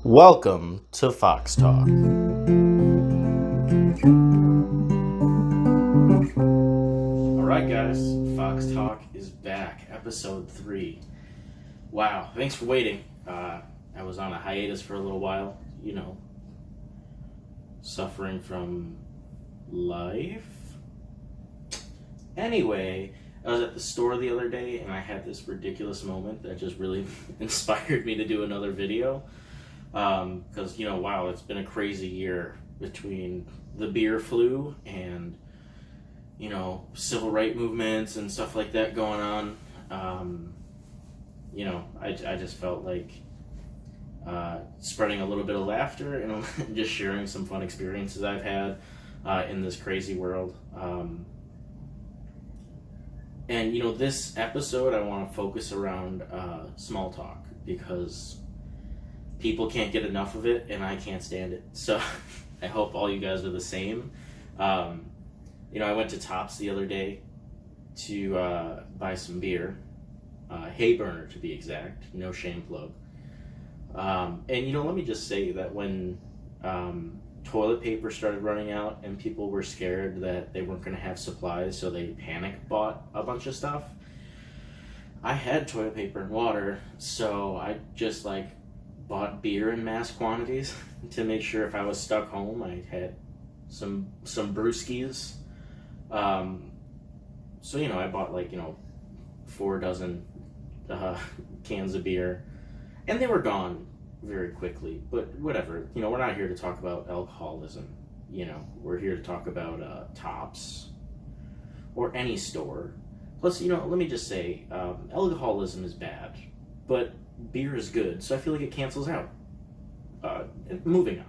Welcome to FoxTalk. Alright guys, FoxTalk is back, episode 3. Wow, thanks for waiting. I was on a hiatus for a little while, suffering from life. Anyway, I was at the store the other day and I had this ridiculous moment that just really inspired me to do another video. Because, wow, it's been a crazy year between the beer flu and, civil rights movements and stuff like that going on. I just felt like spreading a little bit of laughter and just sharing some fun experiences I've had in this crazy world. And this episode I want to focus around small talk because people can't get enough of it and I can't stand it. So I hope all you guys are the same. I went to Tops the other day to buy some beer. Hay Burner to be exact, no shame plug. And let me just say that when toilet paper started running out and people were scared that they weren't going to have supplies, so they panic bought a bunch of stuff. I had toilet paper and water, so I just bought beer in mass quantities to make sure if I was stuck home I had some brewskis. So I bought 4 dozen cans of beer, and they were gone very quickly, but whatever. We're not here to talk about alcoholism. We're here to talk about Tops or any store. Plus, let me just say, alcoholism is bad, but beer is good, so I feel like it cancels out. Moving on.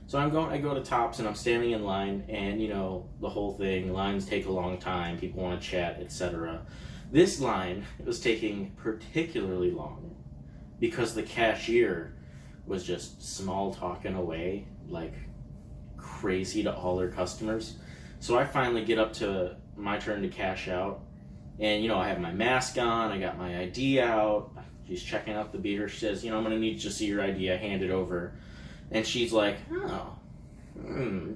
So I go to Tops and I'm standing in line, and the whole thing, lines take a long time, people want to chat, etc. This line was taking particularly long because the cashier was just small talking away like crazy to all her customers. So I finally get up to my turn to cash out, and I have my mask on, I got my ID out, she's checking out the beer, she says, I'm gonna need to see your ID, I hand it over, and she's like,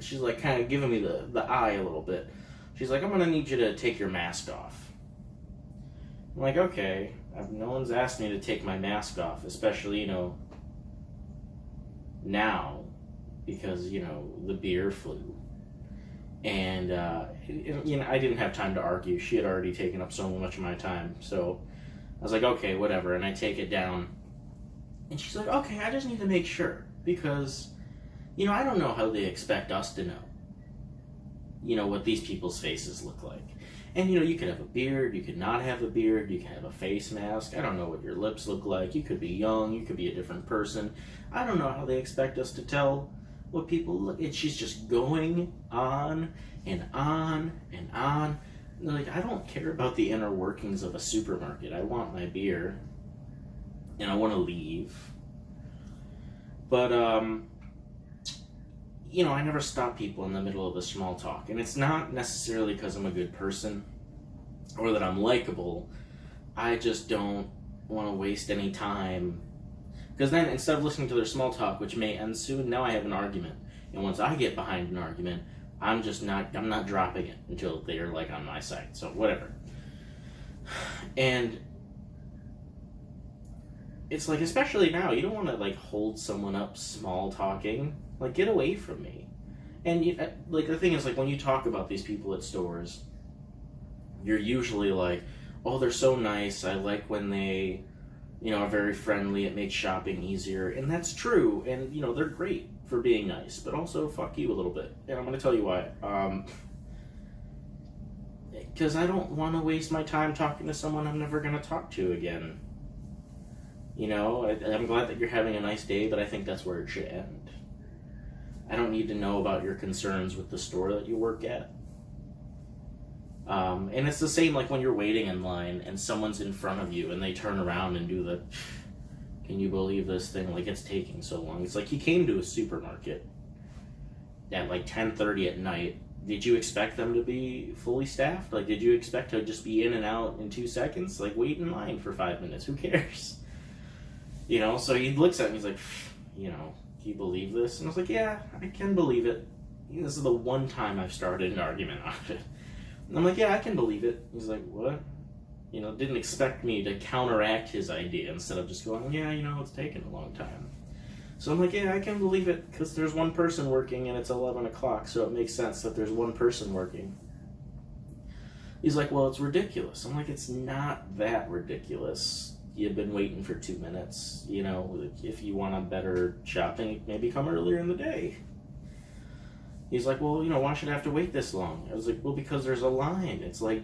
she's kind of giving me the eye a little bit. She's like, I'm gonna need you to take your mask off. I'm like, okay, no one's asked me to take my mask off, especially, now, because, the beer flu. And, I didn't have time to argue. She had already taken up so much of my time. So I was like, okay, whatever. And I take it down. And she's like, okay, I just need to make sure. Because, I don't know how they expect us to know, what these people's faces look like. And, you could have a beard, you could not have a beard, you can have a face mask. I don't know what your lips look like. You could be young, you could be a different person. I don't know how they expect us to tell what people look. And she's just going on and on and on. I don't care about the inner workings of a supermarket. I want my beer, and I want to leave. But, I never stop people in the middle of a small talk. And it's not necessarily because I'm a good person or that I'm likable. I just don't want to waste any time. Because then instead of listening to their small talk, which may end soon, now I have an argument. And once I get behind an argument, I'm not dropping it until they're on my side. So whatever. And it's especially now, you don't want to hold someone up small talking. Get away from me. And the thing is, when you talk about these people at stores, you're usually oh, they're so nice, I like when they are very friendly, it makes shopping easier. And that's true, and they're great for being nice, but also fuck you a little bit. And I'm going to tell you why. Because I don't want to waste my time talking to someone I'm never going to talk to again. I'm glad that you're having a nice day, but I think that's where it should end. I don't need to know about your concerns with the store that you work at. And it's the same when you're waiting in line and someone's in front of you and they turn around and do the, can you believe this thing? It's taking so long. It's you came to a supermarket at 10:30 at night. Did you expect them to be fully staffed? Did you expect to just be in and out in 2 seconds? Wait in line for 5 minutes. Who cares? So he looks at me, he's like, do you believe this? And I was like, yeah, I can believe it. This is the one time I've started an argument on it. And I'm like, yeah, I can believe it. He's like, what? Didn't expect me to counteract his idea instead of just going, yeah, it's taken a long time. So I'm like, yeah, I can believe it because there's one person working and it's 11 o'clock, so it makes sense that there's one person working. He's like, well, it's ridiculous. I'm like, it's not that ridiculous. You've been waiting for 2 minutes. If you want a better shopping, maybe come earlier in the day. He's like, well, why should I have to wait this long? I was like, well, because there's a line. It's like,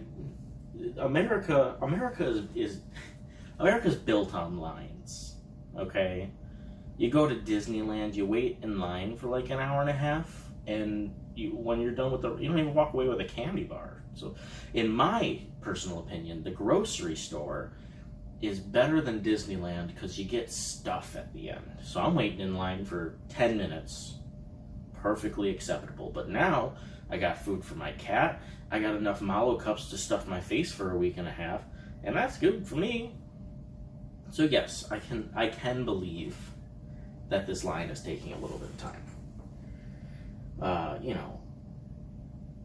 America is America's built on lines, okay? You go to Disneyland, you wait in line for like an hour and a half, and when you're done you don't even walk away with a candy bar. So, in my personal opinion, the grocery store is better than Disneyland because you get stuff at the end. So I'm waiting in line for 10 minutes, perfectly acceptable. But now I got food for my cat. I got enough Mallow cups to stuff my face for a week and a half, and that's good for me. So yes, I can believe that this line is taking a little bit of time.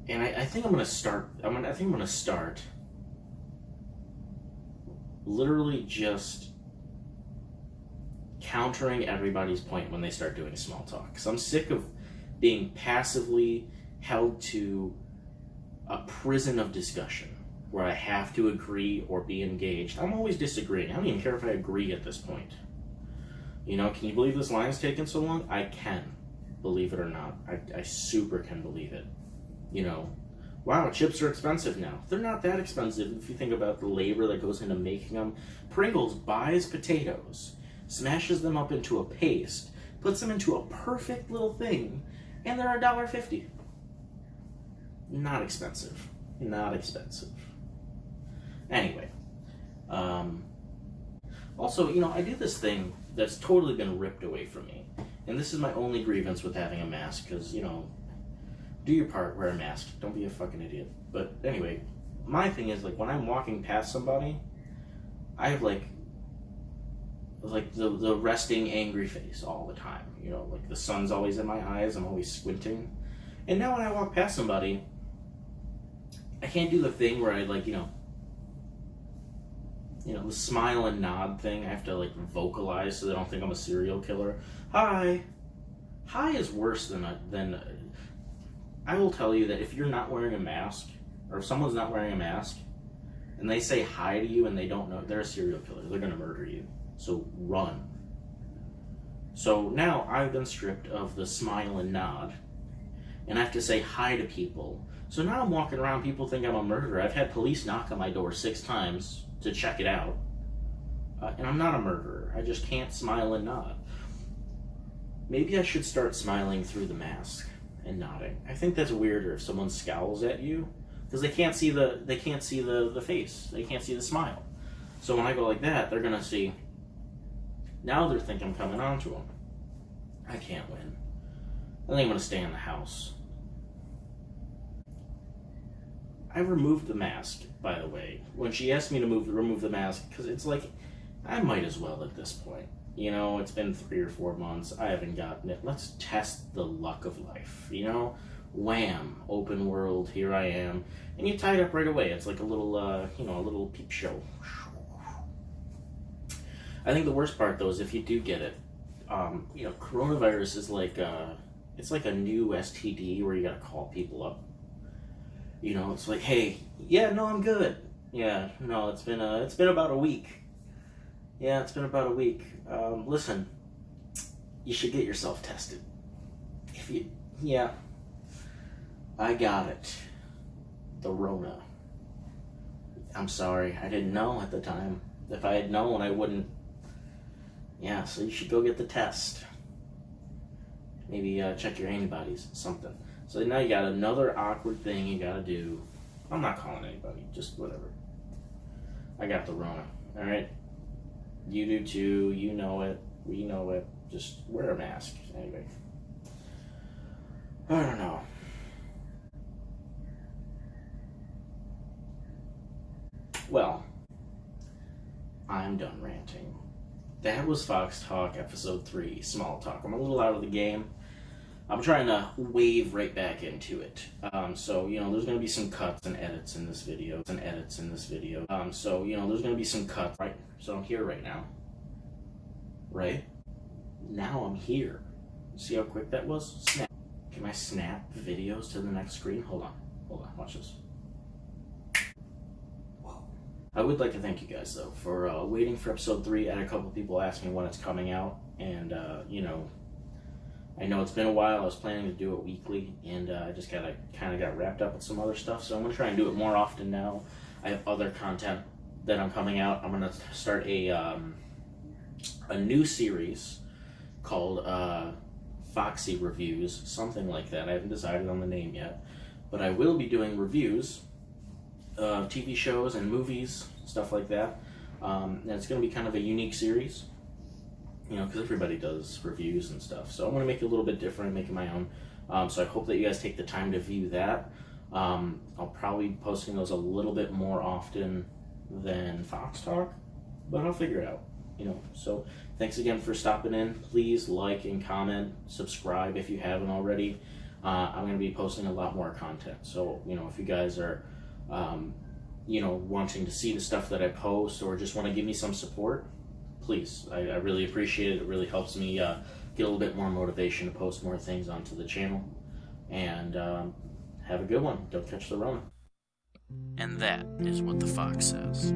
And I think I'm gonna start. I think I'm gonna start literally just countering everybody's point when they start doing small talk. Because I'm sick of being passively held to a prison of discussion where I have to agree or be engaged. I'm always disagreeing. I don't even care if I agree at this point. Can you believe this line's taken so long? I can, believe it or not. I super can believe it. Wow, chips are expensive now. They're not that expensive if you think about the labor that goes into making them. Pringles buys potatoes, smashes them up into a paste, puts them into a perfect little thing, and they're $1.50. Not expensive. Not expensive. Anyway. Also, I do this thing that's totally been ripped away from me. And this is my only grievance with having a mask, because, do your part, wear a mask. Don't be a fucking idiot. But anyway, my thing is, when I'm walking past somebody, I have, the resting angry face all the time. The sun's always in my eyes. I'm always squinting. And now when I walk past somebody, I can't do the thing where I, the smile and nod thing. I have to, vocalize so they don't think I'm a serial killer. Hi. Hi is worse than I will tell you that if you're not wearing a mask, or if someone's not wearing a mask, and they say hi to you and they don't know, they're a serial killer. They're going to murder you. So run. So now I've been stripped of the smile and nod, and I have to say hi to people. So now I'm walking around, people think I'm a murderer. I've had police knock on my door 6 times to check it out. And I'm not a murderer. I just can't smile and nod. Maybe I should start smiling through the mask and nodding. I think that's weirder if someone scowls at you, because they can't see the face. They can't see the smile. So when I go like that, they're gonna see. Now they're thinking I'm coming on to them. I can't win. I think I'm gonna stay in the house. I removed the mask, by the way. When she asked me to remove the mask, because it's I might as well at this point. It's been 3 or 4 months. I haven't gotten it. Let's test the luck of life. Wham, open world, here I am. And you tie it up right away. It's like a little, a little peep show. I think the worst part, though, is if you do get it, coronavirus is it's like a new STD where you gotta call people up. It's like, hey, yeah, no, I'm good. Yeah, no, it's been about a week. Yeah, it's been about a week. Listen, you should get yourself tested. Yeah, I got it. The Rona. I'm sorry, I didn't know at the time. If I had known, I wouldn't. Yeah, so you should go get the test. Maybe check your antibodies, something. So now you got another awkward thing you gotta do. I'm not calling anybody, just whatever. I got the Rona, alright? You do too, you know it, we know it. Just wear a mask, anyway. I don't know. Well, I'm done ranting. that was Fox Talk episode 3, Small Talk. I'm a little out of the game. I'm trying to wave right back into it. So, there's going to be some cuts and edits in this video. So, there's going to be some cuts, right? So I'm here right now. Right? Now I'm here. See how quick that was? Snap. Can I snap videos to the next screen? Hold on, watch this. Whoa. I would like to thank you guys, though, for waiting for episode 3. I had a couple people ask me when it's coming out, and, I know it's been a while. I was planning to do it weekly, and I just kind of got wrapped up with some other stuff, so I'm going to try and do it more often now. I have other content that I'm coming out. I'm going to start a new series called Foxy Reviews, something like that. I haven't decided on the name yet, but I will be doing reviews of TV shows and movies, stuff like that. And it's going to be kind of a unique series, because everybody does reviews and stuff. So I'm going to make it a little bit different, make it my own. So I hope that you guys take the time to view that. I'll probably be posting those a little bit more often than Fox Talk, but I'll figure it out. So thanks again for stopping in. Please like and comment, subscribe if you haven't already. I'm going to be posting a lot more content. So, if you guys are, wanting to see the stuff that I post or just want to give me some support, please. I really appreciate it. It really helps me get a little bit more motivation to post more things onto the channel. And have a good one. Don't catch the Rona. And that is what the fox says.